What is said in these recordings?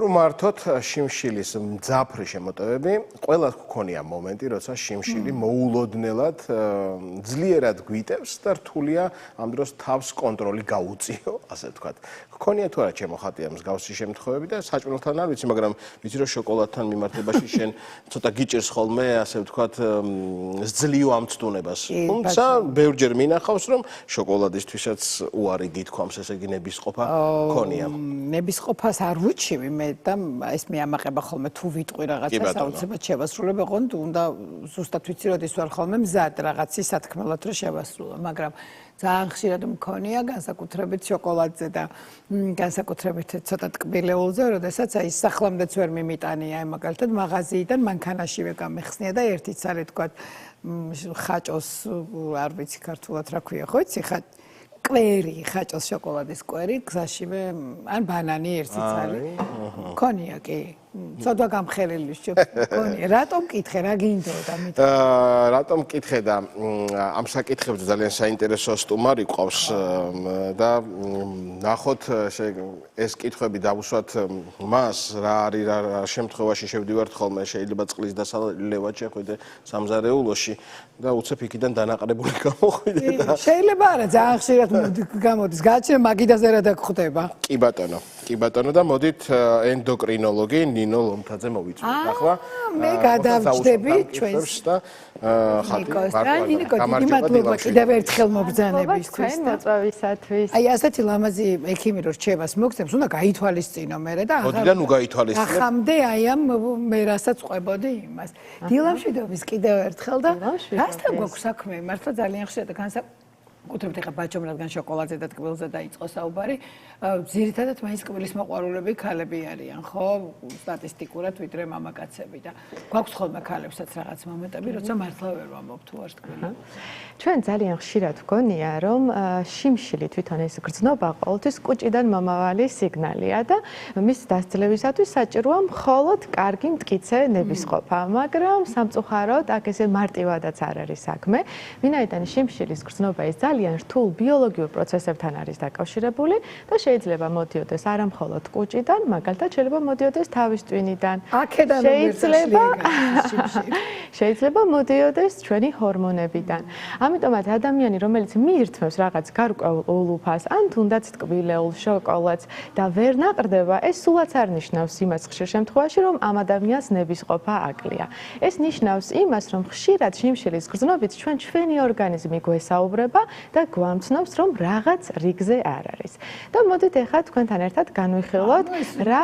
მართოთ შიმშილის მძაფრი შემოტევები, ყველას გქონია მომენტი, როცა შიმშილი მოულოდნელად ძლიერად გვიტევს და რთულია ამ დროს თავს კონტროლი გაუწიო, ასე ვთქვათ. გქონია თუ არა ჩემო ხატია მსგავსი შემთხვევები და საჭმელთან არ ვიცი, მაგრამ ვიცი რომ შოკოლადთან მიმართებაში შენ ცოტა გიჭირს ხოლმე, ასე ვთქვათ, ძლივ ამ ცდუნებას. თუმცა ბევრჯერ მინახავს რომ შოკოლადისთვისაც უარი გითქვამს, ესე იგი ნებისყოფა გქონია. ნებისყოფას არ ვუჩივი მე და ეს მეამაყება ხოლმე თუ ვიტყვი რაღაცას აუცილებლად შევასრულებ, ოღონდ უნდა ზუსტად ვიცი როდის ვარ ხოლმე მზად რაღაცის სათქმელად რომ შევასრულო, მაგრამ ძალიან ხშირად მქონია განსაკუთრებით შოკოლადზე და განსაკუთრებით ცოტა ტკბილეულზე, როდესაც აი სახლამდეც ვერ მიმიტანია, აი მაგალითად მაღაზიიდან მანქანაშივე გამეხსნია და ერთიც არის თქვა ხაჭოს, არ ვიცი ქართულად რა ქვია, ხო იცი კვერი, ხაჭოს შოკოლადის კვერი, გზაშივე, ან ბანანი ერთიც არის. მქონია კი. ცოტა გამხელილი მქონია. რატომ მკითხე, რა გინდოდა მით? რატომ მკითხე და ამ საკითხებზე ძალიან საინტერესო სტუმარი ყავს და ნახოთ ეს კითხვები დავუსვათ მას, რა არის რა შემთხვევაში შევდივართ ხოლმე, შეიძლება წყლის დასალევად შეხვიდე სამზარეულოში და უცებ იქიდან დანაყრებული გამოხვიდე და შეიძლება არა, ძალიან ხშირად გამოდის, გააჩნია მაგიდაზე რა დაგხვდება. კი ბატონო და მოდით ენდოკრინოლოგი ნინო ლომთაძე მოვიწვიეთ ახლა. მე გადავჯდები ჩვენს და ხატი ნიკო, დიდი მადლობა კიდევ ერთხელ მობრძანებისთვის და მოწვევისათვის. აი ასეთი ლამაზი ექიმი რო რჩევას მოგცემს, უნდა გაითვალისწინო მერე და მოდიდან უგაითვალისწინე. ახამდე აი ამ მე რასაც ყვებოდი იმას. დილამშვიდობის კიდევ ერთხელ და რასთან გვაქვს საქმე? მართლა ძალიან ხშირად კუთრებთ ეხა ბაჭომ რადგან შოკოლადზე და ტკბილზე დაიწყო საუბარი, ძირითადად მაინც კბილის მოყვარულები ქალები არიან, ხო? სტატისტიკურად ვიდრე მამაკაცები და გვაქვს ხოლმე ქალებსაც რაღაც მომენტები, როცა მართლა ვერ ვამბობ თუ არ ტკბილი. ჩვენ ძალიან ხშირად ვგონია, რომ შიმშილი თვითონ ეს გრძნობა ყოველთვის კუჭიდან მომავალი სიგნალია და მის დასძლევისათვის საჭიროა მხოლოდ კარგი მტკიცე ნებისყოფა, მაგრამ სამწუხაროდ აქ ესე მარტივადაც არ არის საქმე. ვინაიდან შიმშილის გრძნობა ეს ძალიან რთულ ბიოლოგიურ პროცესებთან არის დაკავშირებული და შეიძლება მოდიოდეს არა მხოლოდ კუჭიდან, მაგალითად შეიძლება მოდიოდეს თავის ტვინიდან. შეიძლება მოდიოდეს ჩვენი ჰორმონებიდან. ამიტომაც ადამიანი, რომელიც მიირთმევს რაღაც გარკვეულ ულუფას, ან თუნდაც ტკბილეულ შოკოლადს და ვერ ნაყრდება, ეს სულაც არ ნიშნავს იმას ხშირ შემთხვევაში, რომ ამ ადამიანს ნებისყოფა აკლია. ეს ნიშნავს იმას, რომ ხშირად შიმშილის გრძნობით ჩვენი ორგანიზმი გვესაუბრება და გვამცნობს, რომ რაღაც რიგზე არ არის. და მოდით ახლა თქვენთან ერთად განვიხილოთ, რა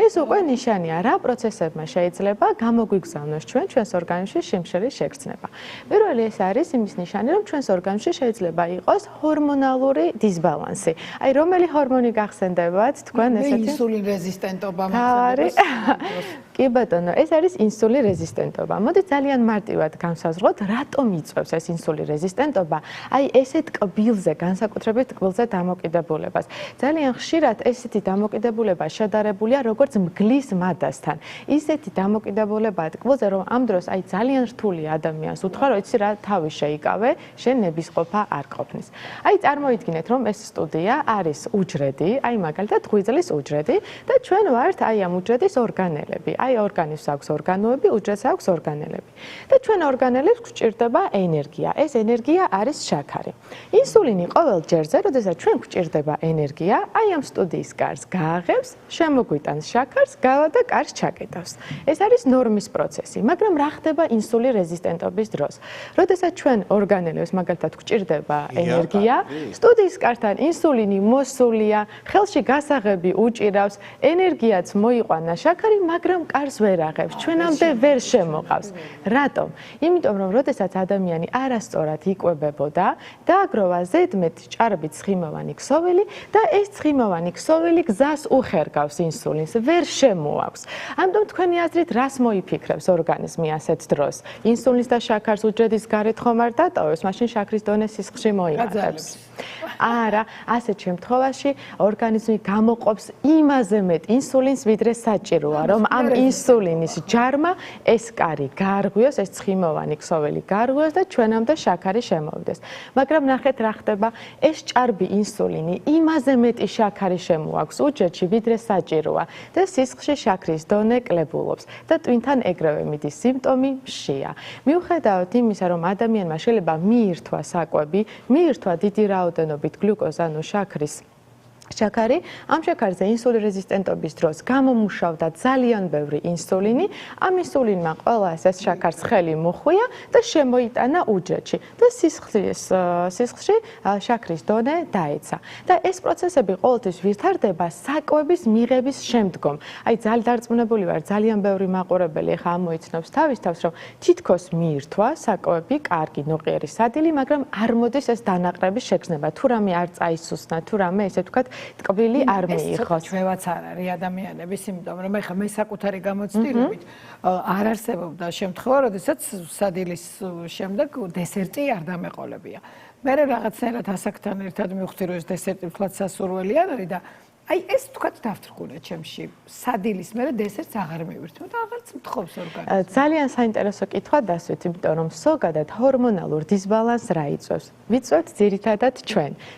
ეს უკვე ნიშანია, რა პროცესებმა შეიძლება გამოგვიგზავნოს ჩვენს ორგანიზმში შიმშილის შეგრძნება. პირველი ეს არის იმის ნიშანი, რომ ჩვენს ორგანიზმში შეიძლება იყოს ჰორმონალური დისბალანსი. აი, რომელი ჰორმონი გახსენდებათ თქვენ ესეთი? ინსულინ რეზისტენტობა არის. კი ბატონო, ეს არის ინსულინ რეზისტენტობა. მოდით ძალიან მარტივად განსაზღვროთ, რატომ იწვევს ეს ინსულინ რეზისტენტობა. აი ესეთ კბილზე, განსაკუთრებით კბილზე დამოკიდებულებას. ძალიან ხშირად ესეთი დამოკიდებულება შედარებულია როგორც მგლის მადასთან. ისეთი დამოკიდებულება კბილზე, რომ ამ დროს აი ძალიან რთულია ადამიანს უთხრა, რომ იცი რა თავი შეიკავე, შენ ნებისყოფა არ ყოფნის. აი წარმოიდგინეთ, რომ ეს სტუდია არის უჯრედი, აი მაგალითად ღვიძლის უჯრედი და ჩვენ ვართ აი ამ უჯრედის ორგანელები. აი ორგანიზმს აქვს ორგანოები, უჯრედს აქვს ორგანელები. და ჩვენ ორგანელებს გვჭირდება ენერგია. ეს ენერგია არის შაქარი. ინსულინი ყოველ ჯერზე, როდესაც ჩვენ გვჭირდება ენერგია, აი ამ სტუდიის კარს გააღებს, შემოგვიტანს შაქარს, გავა და კარს ჩაკეტავს. ეს არის ნორმის პროცესი, მაგრამ რა ხდება ინსულინ რეზისტენტობის დროს? როდესაც ჩვენ ორგანელებს მაგალითად გვჭირდება ენერგია, სტუდიის კართან ინსულინი მოსულია, ხელში გასაღები უჭირავს, ენერგიაც მოიყვანა შაქარი, მაგრამ კარს ვერ აღებს, ჩვენამდე ვერ შემოყავს. რატომ? იმიტომ რომ როდესაც ადამიანი არასწორად იკვებებოდა, დააგროვა ზედმეტ ჭარბი ცხიმოვანი ქსოვილი და ეს ცხიმოვანი ქსოვილი გზას უხერგავს ინსულინს, ვერ შემოაქვს. ამიტომ თქვენი აზრით რას მოიფიქრებს ორგანიზმი ასეთ დროს? ინსულინს და შაქარს უჯრედის გარეთ ხომ არ დატოვებს, მაშინ შაქრის დონე სისხლში მოიაღებს. არა, ასეთ შემთხვევაში ორგანიზმი გამოყოფს იმაზე მეტ ინსულინს, ვიდრე საჭიროა, რომ ამ ინსულინის ჯარმა ეს კარი გაარღვიოს, ეს ცხიმოვანი ქსოვილი გაარღვიოს და ჩვენამდე შაქარი შემოვიდეს. მაგრამ ნახეთ რა ხდება, ეს ჭარბი ინსულინი იმაზე მეტი შაქარი შემოაქვს უჯრედში, ვიდრე საჭიროა და სისხლში შაქრის დონე კლებულობს და ტვინთან ეგრევე მიდის სიმპტომი მშია. მიუხედავად იმისა, რომ ადამიანმა შეიძლება მიირთვა საკვები, მიირთვა დიდი რაოდენობით გლუკოზა, ანუ შაქარი, ამ შაქარზე ინსულინ რეზისტენტობის დროს გამომუშავდა ძალიან ბევრი ინსულინი, ამ ინსულინმა ყველა ეს შაქარს ხელი მოხვია და შემოიტანა უჯრედში და სისხლში შაქრის დონე დაეცა. და ეს პროცესები ყოველთვის ვითარდება საკვების მიღების შემდგომ. აი დარწმუნებული ვარ, ძალიან ბევრი მაყურებელი ახლა ამოიცნობს თავის თავს, რომ თითქოს მიირთვა საკვები, კარგი ნოყიერი სადილი, მაგრამ არ მოდის ეს დანაყრების შეგრძნება. თუ რამე არ წაისუსნა, თუ რამე ესე ვთქვათ, ტკბილი არ მიიღოს. ჩვევაც არ არის ადამიანების, იმიტომ რომ ეხლა მე საკუთარი გამოცდილებით არ არსებობდა შემთხვევა, როდესაც სადილის შემდეგ დესერტი არ დამეყოლებია. მე რაღაცნაირად ასაკთან ერთად მივხვდი, რომ ეს დესერტი ვთქვათ სასურველი არ არის და აი ეს თქვათ დავთრგუნე ჩემში. სადილის მერე დესერტს აღარ მივირთმევ და აღარც მთხოვს ორგანიზმი. ძალიან საინტერესო კითხვა დასვით, იმიტომ რომ ზოგადად ჰორმონალურ დისბალანსს რა იწვევს? ვიწვევთ ძირითადად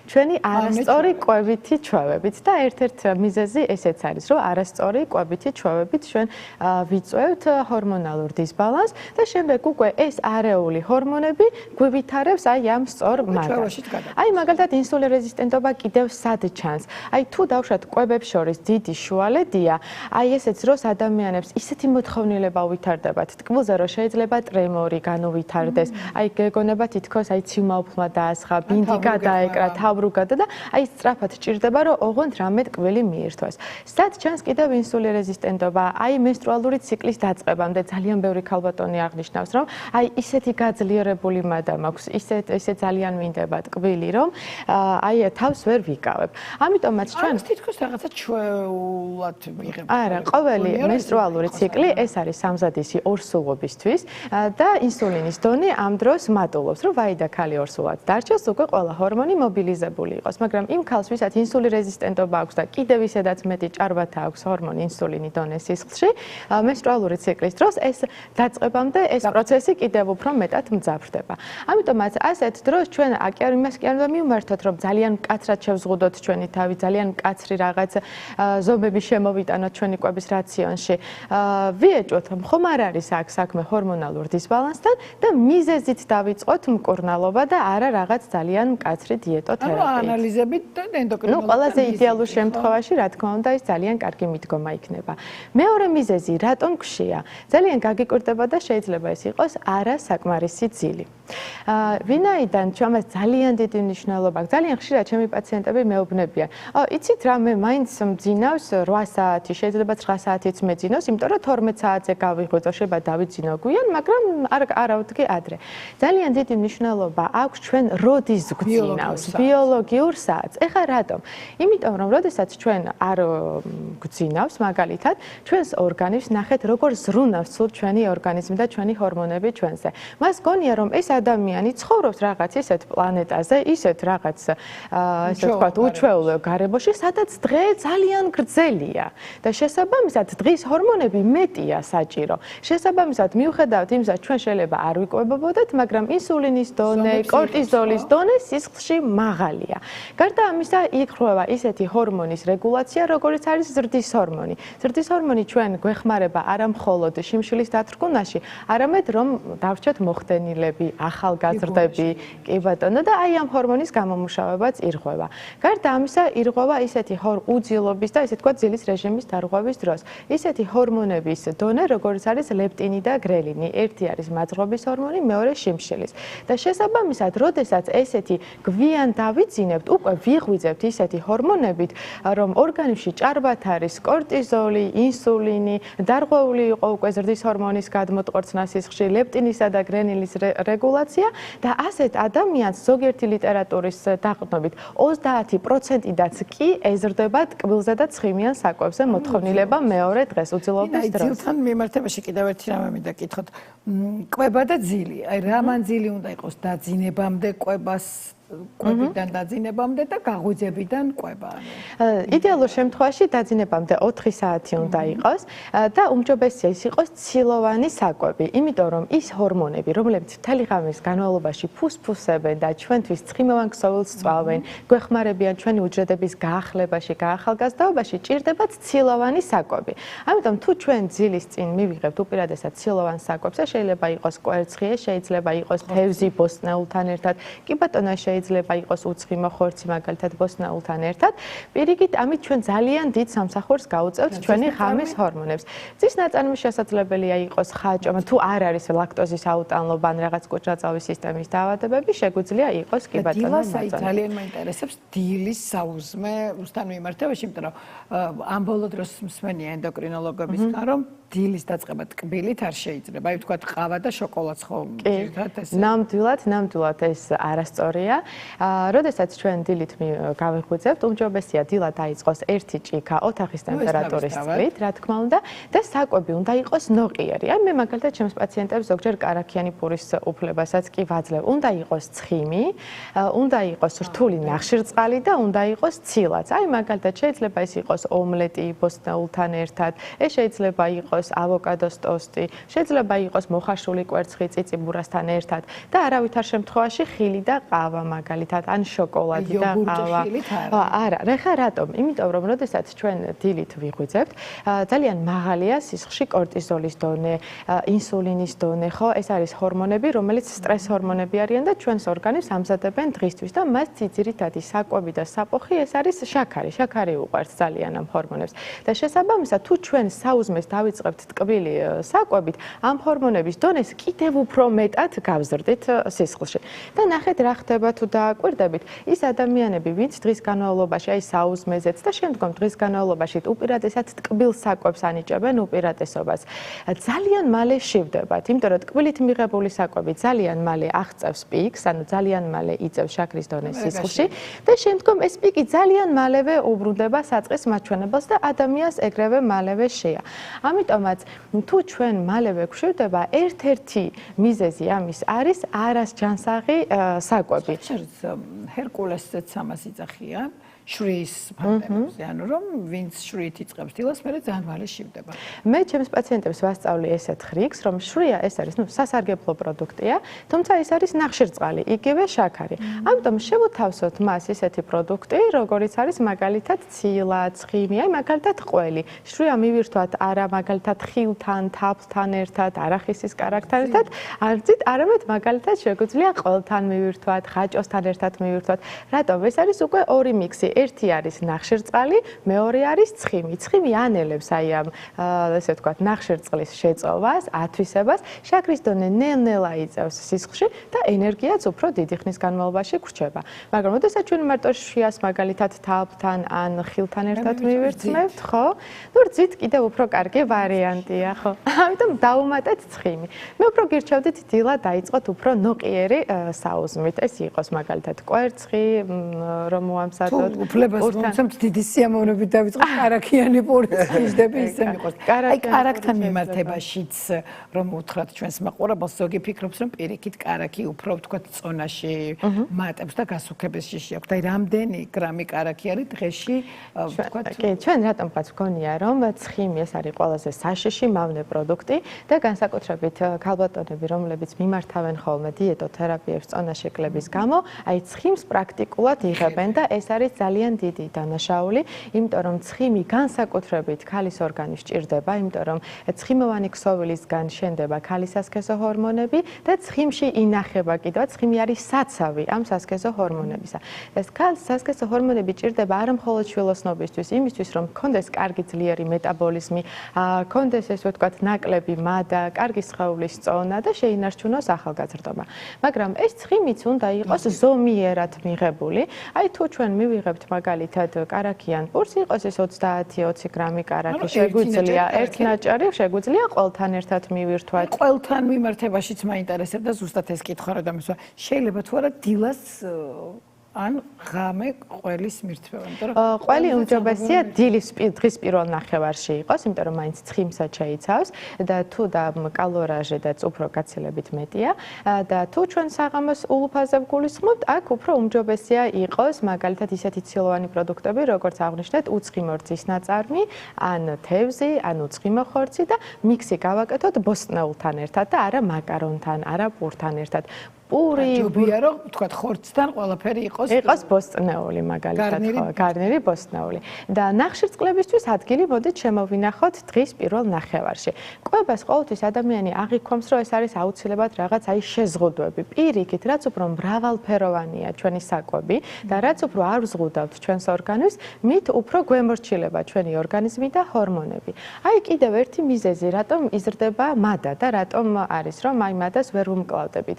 ჩვენი არასწორი კვებითი ჩვევებით და ერთ-ერთი მიზეზი ესეც არის, რომ არასწორი კვებითი ჩვევებით ჩვენ ვიწვევთ ჰორმონალურ დისბალანსს და შემდეგ უკვე ეს არეული ჰორმონები გვივითარებს აი ამ სწორ მაგას. აი მაგალითად ინსულინ რეზისტენტობა კიდევ სად ჩანს? აი თუ დავუშვათ კვებებს შორის დიდი შუალედია, აი ესეც დროს ადამიანებს ისეთი მოთხოვნილება ვითარდებათ ტკბილზე, რომ შეიძლება ტრემორი განუვითარდეს, აი გეგონება თითქოს აი ციუმაუფლმა დაასხა, ბინდი გადაეკრა, თავრუგადა და აი სწრაფად ჭირდება, რომ ოღონდ რამე ტკბილი მიირთვას. სად ჩანს კიდევ ინსულინ რეზისტენტობა? აი მენსტრუალური ციკლის დაწყებამდე ძალიან ბევრი ქალბატონი აღნიშნავს, რომ აი ისეთი გაძლიერებული მადა მაქვს, ისე ძალიან მინდება ტკბილი, რომ აი თავს ვერ ვიკავებ. ამიტომაც ჩვენ თითქოს რაღაცა ჩვეულად ვიღებ. არა, ყოველი მენსტრუალური ციკლი ეს არის სამზადისი ორსულობისთვის და ინსულინის დონე ამ დროს მატულობს, რომ ვაი და ქალი ორსულად დარჩეს, უკვე ყველა ჰორმონი მობილიზებული იყოს, მაგრამ იმ ქალს, ვისაც ინსულინ რეზისტენტობა აქვს და კიდევ ისედაც მეტი ჭარბათა აქვს ჰორმონი ინსულინის დონე სისხლში, მენსტრუალური ციკლის დროს ეს დაწყებამდე ეს პროცესი კიდევ უფრო მეტად მძაფრდება. ამიტომაც ასეთ დროს ჩვენ იმას კი არ უნდა მივმართოთ, რომ ძალიან მკაცრად შევზღუდოთ ჩვენი თავი, ძალიან მკაცრი რაღაც ზომები შემოვიტანოთ ჩვენი კვების რაციონში. ვიეჭვოთ, რომ ხომ არ არის აქ საქმე ჰორმონალურ დისბალანსთან და მიზეზით დავიწყოთ მკურნალობა და არა რაღაც ძალიან მკაცრი დიეტოთერაპია. ანუ ანალიზებით და ენდოკრინოლოგთან. ყველაზე იდეალურ შემთხვევაში, რა თქმა უნდა, ის ძალიან კარგი მიდგომა იქნება. მეორე მიზეზი, რატომ გშია? ძალიან გაგიკვირდება და შეიძლება ეს იყოს არასაკმარისი ძილი. ვინაიდან ჩვენს ძალიან დიდი მნიშვნელობა აქვს, ძალიან ხშირად ჩემი პაციენტები მეუბნებიან, იცით რა, მე მაინც მძინავს 8 საათი, შეიძლება 9 საათიც მეძინოს, იმიტომ რომ 12 საათზე გავიღვიძო, შეიძლება დავიძინო გვიან, მაგრამ არ ავდგე ადრე. ძალიან დიდი მნიშვნელობა აქვს ჩვენ როდის გვძინავს, ბიოლოგიურ საათს. ეხლა რატომ? იმიტომ რომ როდესაც ჩვენ არ გვძინავს, მაგალითად, ჩვენს ორგანიზმს ნახეთ, როგორ ზრუნავს სულ ჩვენი ორგანიზმი და ჩვენი ჰორმონები ჩვენზე. მას გონია, რომ ეს ადამიანი ცხოვრობს რაღაც ისეთ პლანეტაზე, ისეთ რაღაც ესე ვთქვათ, უჩვეულო გარემოში, სადაც დღე ძალიან გრძელია და შესაბამისად დღის ჰორმონები მეტია საჭირო. შესაბამისად მიუხედავად იმისა, ჩვენ შეიძლება არ ვიკვებებოდეთ, მაგრამ ინსულინის დონე, კორტიზოლის დონე სისხლში მაღალია. გარდა ამისა, იკრება ისეთი ჰორმონის რეგულაცია, როგორიც არის ზრდის ჰორმონი. ზრდის ჰორმონი ჩვენ გვეხმარება არა მხოლოდ შიმშილის დათრგუნაში, არამედ რომ დავრჩეთ მოხდენილები, ახალგაზრდები, კი ბატონო და აი ამ ჰორმონის გამომუშავებაც ირღვევა. გარდა ამისა, ირღვევა ისეთი უძილობის და ესე თქვა ძილის რეჟიმის დარღვევის დროს. ისეთი ჰორმონების დონე, როგორც არის ლეპტინი და გრელინი. ერთი არის მაძღობის ჰორმონი, მეორე შიმშილის. და შესაბამისად, როდესაც ესეთი გვიან დავიძინებთ, უკვე ვიღვიძებთ ისეთი ჰორმონებით, რომ ორგანიზმში ჭარბად არის კორტიზოლი, ინსულინი, დარღვეული იყო უკვე ზრდის ჰორმონის გადმოტყორცნა სისხლში, ლეპტინისა და გრელინის რეგულაცია და ასეთ ადამიანს ზოგიერთი ლიტერატურის დაყრდნობით 30%-იდაც კი ეზრდება ტკბილზე და ცხიმიან საკვებზე მოთხოვნილება მეორე დღეს უძილობის დროს. ძილთან მიმართებაში კიდევ ერთი რამე მინდა გითხოთ. კვება და ძილი. აი რა მანძილი უნდა იყოს დაძინებამდე კვებას კვებიდან დაძინებამდე და გაღვიძებიდან კვება. იდეალურ შემთხვევაში დაძინებამდე 4 საათი უნდა იყოს და უმჯობესია ის იყოს ცილოვანი საკვები, იმიტომ რომ ის ჰორმონები, რომლებიც მთელი ღამის განმავლობაში ფუსფუსებენ და ჩვენთვის ცხიმოვან ქსოვილს წვავენ, გვეხმარებიან ჩვენი უჯრედების გაახლებაში, გაახალგაზრდაობაში, ჭირდებათ ცილოვანი საკვები. ამიტომ თუ ჩვენ ძილის წინ მივიღებთ უპირატესად ცილოვან საკვებს, შეიძლება იყოს კვერცხი, შეიძლება იყოს თევზი ბოსტნეულთან ერთად, კი ბატონო, შეიძლება იყოს უცხიმო ხორცი მაგალითად ბოსტნეულთან ერთად. პირიქით, ამით ჩვენ ძალიან დიდ სამსახურს გაუწევთ ჩვენი ღამის ჰორმონებს. ძის ნაწარმი შესაძლებელია იყოს ხაჭო, თუ არ არის ლაქტოზის აუტანლობა ან რაღაც კუჭნაწავლის სისტემის დაავადებები, შეგვიძლია იყოს კი ბატონო დილას ძალიან მაინტერესებს დილის საუზმე უსთან მიმართებაში, იმიტომ რომ ამ ბოლო დროს მსმენია ენდოკრინოლოგებისგან, რომ დილის დაწყება ტკბილით არ შეიძლება. აი ვთქვათ, ყავა და შოკოლადს ხო ერთად ესე. ნამდვილად ეს არასწორია. როდესაც ჩვენ დილით გავიღვიძებთ, უმჯობესია დილა დაიწყოს 1 ჭიქა ოთახის ტემპერატურის წყლით, რა თქმა უნდა, და საკვები უნდა იყოს ნოყიერი. აი მე მაგალითად ჩემს პაციენტებს ზოგჯერ კარაქიანი პურის უფლებასაც კი ვაძლევ. უნდა იყოს ცხიმი, უნდა იყოს რთული ნახშირწყალი და უნდა იყოს ცილაც. აი მაგალითად შეიძლება ეს იყოს ომლეტი ბოსტნეულთან ერთად, ეს შეიძლება იყოს ავოკადოს ტოსტი, შეიძლება იყოს მოხარშული კვერცხი წიწიბურასთან ერთად და არავითარ შემთხვევაში ხილი და ყავა მაგალითად ან შოკოლადი და ყავა. არა, რეხა რატომ? იმიტომ რომ როდესაც ჩვენ დილით ვიღვიძებთ, ძალიან მაღალია სისხლში კორტიზოლის დონე, ინსულინის დონე, ხო? ეს არის ჰორმონები, რომელიც სტრეს ჰორმონები არიან და ჩვენს ორგანიზმს ამზადებენ დღისთვის და მას ძირითადი საკვები და საფოხი ეს არის შაქარი. შაქარი უყვარს ძალიან ამ ჰორმონებს. და შესაბამისად, თუ ჩვენ საუზმეს დავიწყებთ ტკბილი საკვებით, ამ ჰორმონების დონეს კიდევ უფრო მეტად გავზრდით სისხლში. და ნახეთ რა ხდება თუ დააკვირდებით, ის ადამიანები, ვინც დღის განმავლობაში აი საუზმეზეც და შემდგომ დღის განმავლობაში უპირატესად ტკბილ საკვებს ანიჭებენ უპირატესობას, ძალიან მალე შივდებათ, იმიტომ რომ ტკბილით მიღებული საკვები ძალიან მალე აღწევს პიკს, ანუ ძალიან მალე იწევს შაქრის დონეს სისხლში და შემდგომ ეს პიკი ძალიან მალევე უბრუნდება საწყის მაჩვენებელს და ადამიანს ეგრევე მალევე შეა. ამიტომაც თუ ჩვენ მალევე გვშვიდება, ერთ-ერთი მიზეზი ამის არის არასჯანსაღი საკვები. ჰერკულესზეც ამას იძახიან. შვრიის ფაქტებზე, ანუ რომ ვინც შვრით იწყებს დილას, მერე ძალიან მალე შივდება. მე ჩემს პაციენტებს ვასწავლი ესეთ ხრიგს, რომ შვრია ეს არის, სასარგებლო პროდუქტია, თუმცა ეს არის ნახშირწყალი, იგივე შაქარი. ამიტომ შევუთავსოთ მას ისეთი პროდუქტი, როგორიც არის მაგალითად ცილა, ცხიმი, აი მაგალითად ყველი. შვრია მივირთვათ არა მაგალითად ხილთან, თაფლთან ერთად, არახისის კარაქთან ერთად, არც არამედ მაგალითად შეგვიძლია ყველთან მივირთვათ, ხაჭოსთან ერთად მივირთვათ. რატომ? ეს არის უკვე ორი მიქსი. ერთი არის ნახშირწყალი, მეორე არის ცხიმი. ცხიმი ანელებს აი ამ ესე ვთქვათ, ნახშირწყლის შეწოვას, ათვისებას, შაქრის დონე ნელ-ნელა იწევს სისხლში და ენერგიაც უფრო დიდი ხნის განმავლობაში გრჩება. მაგრამ როდესაც ჩვენ მარტო შვრიას მაგალითად თაფლთან ან ხილთან ერთად მივირთმევთ, ხო? ნუ რძით კიდევ უფრო კარგი ვარიანტია, ხო? ამიტომ დავუმატეთ ცხიმი. მე უფრო გირჩევდით დილა დაიწყოთ უფრო ნოყიერი საუზმით. ეს იყოს მაგალითად კვერცხი, რომ მოამზადოთ. უფლებას მომცემთ დიდი სიამოვნებით დავიწყოთ კარაქიანი პურის ხიჟდები ისე მიყვარს. აი კარაქთან მიმართებაშიც რომ უთხრათ ჩვენს მაყურებელს, ზოგი ფიქრობს რომ პირიქით კარაქი უფრო ვთქვათ წონაში მატებს და გასუქების შიში აქვს. აი რამდენი გრამი კარაქი არის დღეში ვთქვათ? კი, ჩვენ რატომღაც ვგონია რომ ცხიმი ეს არის ყველაზე საშიში მავნე პროდუქტი და განსაკუთრებით ქალბატონები, რომლებიც მიმართავენ ხოლმე დიეტოთერაპიებს წონაში კლების გამო, აი ცხიმს პრაქტიკულად იღებენ და ეს არის ძალიან დიდი დანაშაული, იმიტომ რომ ცხიმი განსაკუთრებით ქალის ორგანიზმს ჭირდება, იმიტომ რომ ცხიმოვანი ქსოვილისგან შენდება ქალის სასქესო ჰორმონები და ცხიმში ინახება კიდევ ცხიმი არის საცავი ამ სასქესო ჰორმონებისა. ეს ქალს სასქესო ჰორმონები ჭირდება არა მხოლოდ შვილოსნობისთვის, იმისთვის რომ გქონდეს კარგი ძლიერი მეტაბოლიზმი, გქონდეს ესე ვთქვათ ნაკლები მადა, კარგი სხეულის წონა და შეინარჩუნოს ახალგაზრდობა. მაგრამ ეს ცხიმიც უნდა იყოს ზომიერად მიღებული. აი თუ ჩვენ მივიღებთ მაგალითად კარაქიან პურს, იყოს ეს 30-20 გრამი კარაქი, შეგვიძლია ერთ ნაჭარი, შეგვიძლია ყველთან ერთად მივირთვათ. ყველთან მიმართებაშიც მაინტერესებდა ზუსტად ეს კითხვა, რომ დამისვა. შეიძლება თუ არა დილას ან ღამე ყველის მირთმევა. ყველი უმჯობესია დღის პირველ ნახევარში იყოს, იმიტომ რომ მაინც ცხიმსაც შეიცავს და თუ და კალორაჟედაც უფრო გაცილებით მეტია და თუ ჩვენ საღამოს ულუფაზე ვგულისხმობთ, აქ უფრო უმჯობესია იყოს მაგალითად ისეთი ცილოვანი პროდუქტები, როგორც აღვნიშნეთ, უცხიმო რძის ნაწარმი, ან თევზი, ან უცხიმო ხორცი და მიქსი გავაკეთოთ ბოსტნეულთან ერთად და არა მაკარონთან, არა პურთან ერთად. პური ჯობია რომ თქვა ხორცთან ყველაფერი იყოს ბოსტნეული მაგალითად გარნირი ბოსტნეული და ნახშირწყლებისთვის ადგილი მოდით შემოვინახოთ დღის პირველ ნახევარში. კვებას ყოველთვის ადამიანი აღიქვამს რომ ეს არის აუცილებლად რაღაც აი შეზღუდვები. პირიქით რაც უფრო მრავალფეროვანია ჩვენი საკვები და რაც უფრო არ ვზღუდავთ ჩვენს ორგანიზმს, მით უფრო გვემორჩილება ჩვენი ორგანიზმი და ჰორმონები. აი კიდევ ერთი მიზეზი, რატომ იზრდება მადა და რატომ არის რომ აი მადას ვერ ვუმკლავდებით.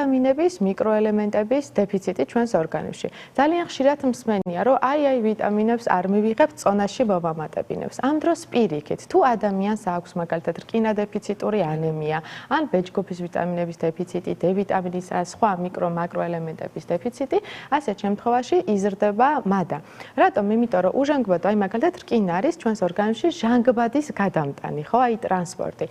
ვიტამინების, მიკროელემენტების დეფიციტი ჩვენს ორგანიზმში. ძალიან ხშირად მსმენია, რომ აი ვიტამინებს არ მივიღებთ, წონაში მომამატებინებს. ამ დროს პირიქით, თუ ადამიანს აქვს მაგალითად რკინა დეფიციტური ანემია, ან ბეჭდგოფის ვიტამინების დეფიციტი, D ვიტამინის, სხვა მიკრო-მაკროელემენტების დეფიციტი, ასეთ შემთხვევაში იზრდება მადა. რატომ? იმიტომ რომ უჟანგბადო, აი მაგალითად რკინა არის ჩვენს ორგანიზმში ჟანგბადის გადამტანი, ხო, აი ტრანსპორტი.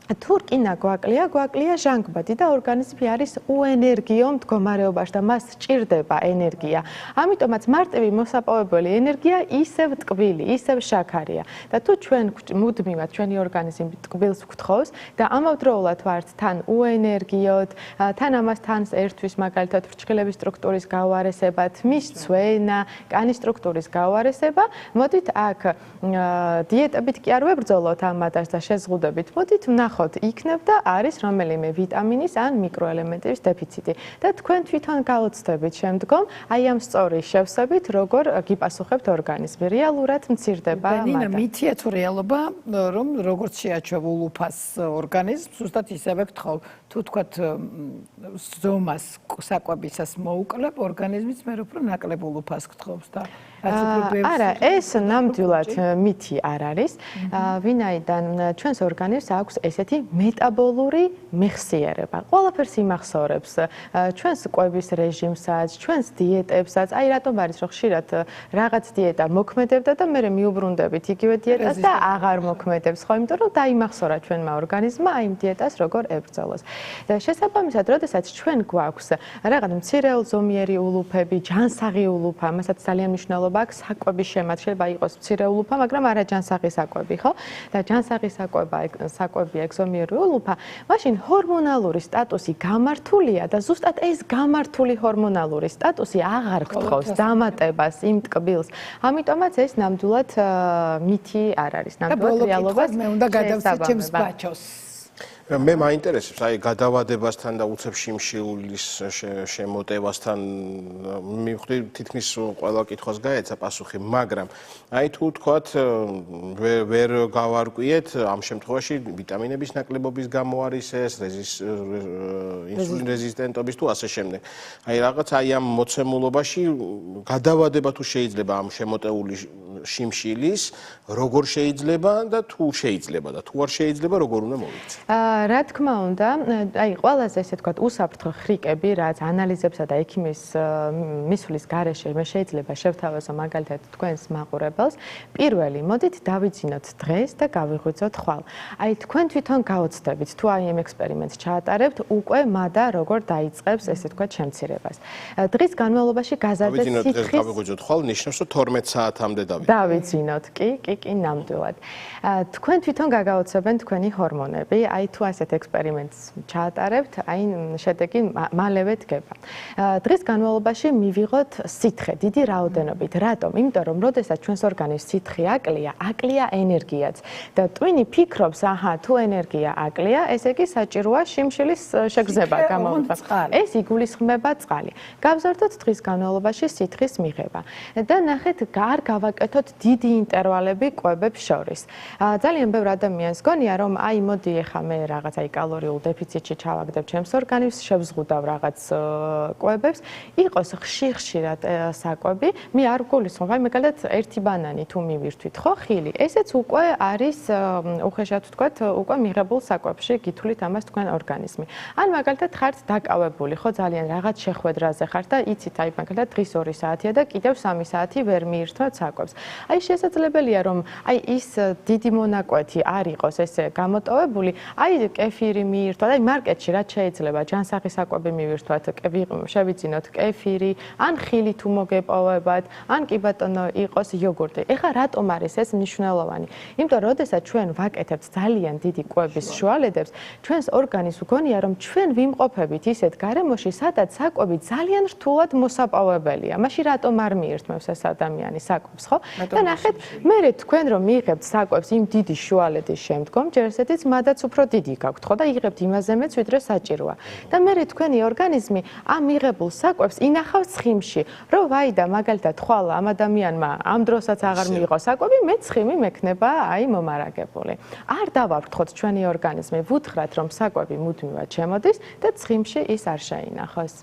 თუ რკინა გვაკლია ჟანგბადი და ორგანიზმი არის უენერგიო მდგომარეობაში და მას სჭირდება ენერგია. ამიტომაც მარტივი მოსაპოვებელი ენერგია ისევ ტკბილი, ისევ შაქარია. და თუ ჩვენ მუდმივად ჩვენი ორგანიზმი ტკბილს გვთხოვს და ამავდროულად ვართ თან უენერგიოდ, თან ამასთან ერთვის მაგალითად ფრჩხილების სტრუქტურის გაუარესება, თმის ცვენა, კანის სტრუქტურის გაუარესება, მოდით აქ დიეტებით კი არ ვებრძოლოთ ამ მადას და შეზღუდებით, მოდით იქნებ და არის რომელიმე ვიტამინის ან მიკროელემენტების დეფიციტი და თქვენ თვითონ გაოცდებით შემდგომ აი ამ სწორი შევსებით როგორ გიპასუხებთ ორგანიზმი რეალურად მცირდება მადა. მითია თუ რეალობა რომ როგორც შეაჩვევ ულუფას ორგანიზმს ზუსტად ისევე გთხოვ თუ თქვათ ზომას საკვებისას მოუკლებ ორგანიზმიც მე უფრო ნაკლებ ულუფას გთხოვს და არა ეს ნამდვილად მითი არ არის ვინაიდან ჩვენს ორგანიზმს აქვს ესეთი მეტაბოლური მეხსიერება. ყველაფერს იმახსოვრებს ჩვენს კვების რეჟიმსაც, ჩვენს დიეტებსაც. აი რატომ არის რომ ხშირად რაღაც დიეტა მოქმედებდა და მე მიუბრუნდებით იგივე დიეტას და აღარ მოქმედებს, ხო, იმიტომ რომ დაიმახსოვრა ჩვენმა ორგანიზმმა აი იმ დიეტას როგორ ებრძოლოს. და შესაბამისად, როდესაც ჩვენ გვაქვს რაღაც მცირეულზომიერი ულუფები, ჯანსაღი ულუფა, მასაც ძალიან მნიშვნელობა აქვს საკვების შემად. შეიძლება იყოს მცირე ულუფა, მაგრამ არა ჯანსაღი საკვები, ხო? და ჯანსაღი საკვები ეგზომიერი ულუფა, მაშინ ჰორმონალური სტატუსი გამართულია და ზუსტად ეს გამართული ჰორმონალური სტატუსი აღარ გთხოვს დამატებას იმ ტკბილს. ამიტომაც ეს ნამდვილად მითი არ არის. ნამდვილად რეალობა. მე უნდა გადავცეთ ჩემს ბაჩოს. მე მაინტერესებს აი გადავადებასთან და უცებ შიმშილის შემოტევასთან მივხვდი თითქმის ყველა კითხვას გაეცა პასუხი, მაგრამ აი თუ თქვათ ვერ გავარკვიეთ ამ შემთხვევაში ვიტამინების ნაკლებობის გამო არის ეს ინსულინ რეზისტენტობის თუ ასე შემდეგ. აი რაღაც აი ამ მოცემულობაში გადავადება თუ შეიძლება ამ შემოტეული შიმშილის როგორ შეიძლება და თუ შეიძლება და თუ არ შეიძლება როგორ უნდა მოვიქცეთ. რა თქმა უნდა, აი ყველაზე ესე ვთქვათ, უსაფრთხო ხრიკები, რაც ანალიზებსა და ექიმის მისვლის გარეშე მე შეიძლება შევთავაზო მაგალითად თქვენს მაყურებელს, პირველი მოდით დავიძინოთ დღეს და გავიღვიძოთ ხვალ. აი თქვენ თვითონ გაოცდებით, თუ აი ამ ექსპერიმენტს ჩაატარებთ, უკვე მადა როგორ დაიწყებს ესე ვთქვათ შემცირებას. დღის განმავლობაში გაზარდა სითხის. დავიძინოთ დღეს გავიღვიძოთ ხვალ, ნიშნავს რომ 12 საათამდე დავიძინოთ, კი, ნამდვილად. თქვენ თვითონ გაგაოცებენ თქვენი ჰორმონები, აი თუ ასეთ ექსპერიმენტს ჩაატარებთ, აი შედეგი მალევე დგება. დღის განმავლობაში მივიღოთ სითხე დიდი რაოდენობით. რატომ? იმიტომ რომ როდესაც ჩვენს ორგანიზმს სითხე აკლია ენერგიაც და ტვინი ფიქრობს, აჰა, თუ ენერგია აკლია, ესე იგი საჭიროა შიმშილის შეგრძნება გამოუცხადოს. ეს იგულისხმება წყალი. გავზარდოთ დღის განმავლობაში სითხის მიღება და ნახეთ, არ გავაკეთოთ დიდი ინტერვალები კვებებს შორის. ძალიან ბევრ ადამიანს გონია, რომ აი მოდი ეხა მე რაღაც აი კალორიულ დეფიციტში ჩავაგდებ ჩემს ორგანიზმს, შევზღუდავ რაღაც კვებებს, იყოს ხშირად საკვები, მე არ გულისხმობ, აი მაგალითად ერთი ბანანი თუ მივირთვით, ხო, ხილი, ესეც უკვე არის უხეშად ვთქვათ, უკვე მიღებულ საკვებში გითვლით ამას თქვენ ორგანიზმი. ან მაგალითად ხართ დაკავებული, ხო, ძალიან რაღაც შეხვედრაზე ხართ და იცით, აი მაგალითად დღის 2 საათია და კიდევ 3 საათი ვერ მიირთმევთ საკვებს. აი შესაძლებელია რომ აი ის დიდი მონაკვეთი არ იყოს ესე გამოტოვებული, აი კეფირი მიირთვა, აი მარკეტში რაც შეიძლება ჯანსაღი საკვები მივირთვათ, შევიძინოთ კეფირი, ან ხილი თუ მოგეპოვებათ, ან კი ბატონო იყოს იოგურტი. ეხლა რატომ არის ეს მნიშვნელოვანი? იმიტომ რომ როდესაც ჩვენ ვაკეთებთ ძალიან დიდი კვების შუალედებს, ჩვენს ორგანიზმს გონია რომ ჩვენ ვიმყოფებით ისეთ გარემოში, სადაც საკვები ძალიან რთულად მოსაპოვებელია. მაშინ რატომ არ მიირთმევს ეს ადამიანი საკვებს, ხო? და ნახეთ, მე თქვენ რომ მიიღებთ საკვებს იმ დიდი შუალედის შემდგომ, ჯერ ესეთიც მადაც უფრო დიდი გაქვთ, ხო? და იღებთ იმაზე მეც, ვიდრე საჭიროა. და მე თქვენი ორგანიზმი ამ მიღებულ საკვებს ინახავს ცხიმში, რომ ვაი და მაგალითად ხვალ ამ ადამიანმა ამ დროსაც აღარ მიიღო საკვები, მე ცხიმი მექნება აი მომარაგებული. არ დავაფრთხოთ ჩვენი ორგანიზმი, ვუთხრათ რომ საკვები მუდმივად შემოდის და ცხიმში ის არ შეინახოს.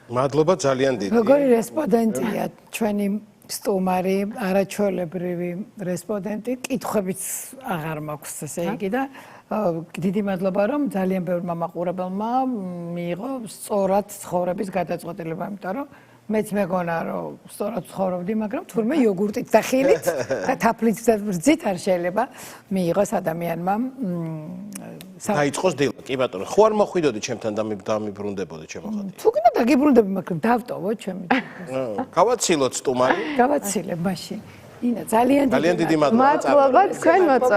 მადლობა ძალიან დიდი. როგორი რესპონდენტია ჩვენი სტუმარი, არაჩვეულებრივი რესპონდენტი, კითხვებიც აღარ მაქვს ესე იგი და დიდი მადლობა რომ ძალიან ბევრმა მაყურებელმა მიიღო სწორად ცხოვრების გადაწყვეტილება, იმიტომ რომ მეც მეგონა რომ სწორად ცხოვრობდი, მაგრამ თურმე იოგურტით და ხილით და თაფლით და ბრძით არ შეიძლება მიიღოს ადამიანმა დაიწყოს დილა, კი ბატონო. ხო არ მოხვიდოდი ჩემთან და დამიბრუნდებოდი ჩემო ხატი. თუ კიდე დაგიბრუნდები, მაგრამ დავტოვო ჩემი. გავაცილოთ სტუმარი. გავაცილებ მაშინ. ინა ძალიან დიდი მადლობა. მადლობა თქვენ მოწვევით.